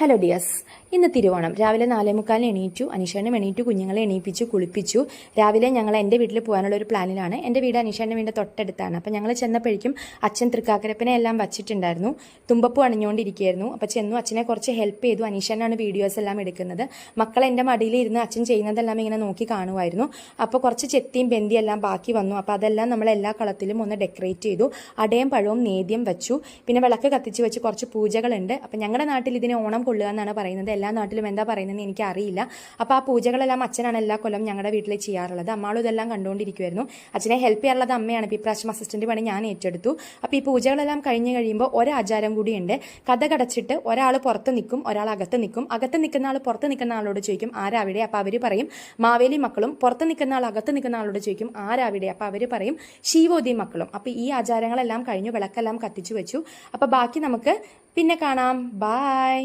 Hello ഡിയസ്, ഇന്ന് തിരുവോണം. രാവിലെ 4:45 എണീറ്റു. അനീഷേണ്ണൻ എണീറ്റു, കുഞ്ഞുങ്ങളെ എണീപ്പിച്ചു, കുളിപ്പിച്ചു. രാവിലെ ഞങ്ങൾ എൻ്റെ വീട്ടിൽ പോകാനുള്ള ഒരു പ്ലാനിലാണ്. എൻ്റെ വീട് അനീഷേണ്ണൻ്റെ വീടിൻ്റെ തൊട്ടടുത്താണ്. അപ്പം ഞങ്ങൾ ചെന്നപ്പോഴേക്കും അച്ഛൻ തൃക്കാക്കരപ്പനെ എല്ലാം വച്ചിട്ടുണ്ടായിരുന്നു. തുമ്പപ്പൂ അണിഞ്ഞുകൊണ്ടിരിക്കുകയായിരുന്നു. അപ്പം ചെന്നു, അച്ഛനെ കുറച്ച് ഹെൽപ്പ് ചെയ്തു. അനീഷേണ്ണനാണ് വീഡിയോസ് എല്ലാം എടുക്കുന്നത്. മക്കൾ എൻ്റെ മടിയിൽ ഇരുന്ന് അച്ഛൻ ചെയ്യുന്നതെല്ലാം ഇങ്ങനെ നോക്കി കാണുമായിരുന്നു. അപ്പോൾ കുറച്ച് ചെത്തിയും ബന്ദിയും എല്ലാം ബാക്കി വന്നു. അപ്പോൾ അതെല്ലാം നമ്മൾ എല്ലാ കളത്തിലും ഒന്ന് ഡെക്കറേറ്റ് ചെയ്തു. അടയും പഴവും നേദ്യം വെച്ചു. പിന്നെ വിളക്ക് കത്തിച്ച് വെച്ച് കുറച്ച് പൂജകളുണ്ട്. അപ്പം ഞങ്ങളുടെ നാട്ടിൽ ഇതിനെ ഓണം കൊള്ളുക എന്നാണ് പറയുന്നത്. എല്ലാ നാട്ടിലും എന്താ പറയുന്നതെന്ന് എനിക്ക് അറിയില്ല. അപ്പോൾ ആ പൂജകളെല്ലാം അച്ഛനാണ് എല്ലാ കൊല്ലം ഞങ്ങളുടെ വീട്ടിൽ ചെയ്യാറുള്ളത്. അമ്മാളും ഇതെല്ലാം കണ്ടുകൊണ്ടിരിക്കുമായിരുന്നു. അച്ഛനെ ഹെൽപ്പ് ചെയ്യാറുള്ളത് അമ്മയാണ്. ഇപ്പോൾ ഇപ്രാവശ്യം അസിസ്റ്റന്റ് പണി ഞാൻ ഏറ്റെടുത്തു. അപ്പോൾ ഈ പൂജകളെല്ലാം കഴിഞ്ഞ് കഴിയുമ്പോൾ ഒരാചാരം കൂടിയുണ്ട്. കഥ കടച്ചിട്ട് ഒരാൾ പുറത്ത് നിൽക്കും, ഒരാൾ അകത്ത് നിൽക്കും. അകത്ത് നിൽക്കുന്ന ആൾ പുറത്ത് നിൽക്കുന്ന ആളോട് ചോദിക്കും ആരാവിടെ. അപ്പോൾ അവർ പറയും മാവേലി മക്കളും. പുറത്ത് നിൽക്കുന്ന ആൾ അകത്ത് നിൽക്കുന്ന ആളോട് ചോദിക്കും ആരാവിടെ. അപ്പോൾ അവർ പറയും ശിവോദി മക്കളും. അപ്പോൾ ഈ ആചാരങ്ങളെല്ലാം കഴിഞ്ഞു, വിളക്കെല്ലാം കത്തിച്ചു വെച്ചു. അപ്പോൾ ബാക്കി നമുക്ക് പിന്നെ കാണാം. ബൈ.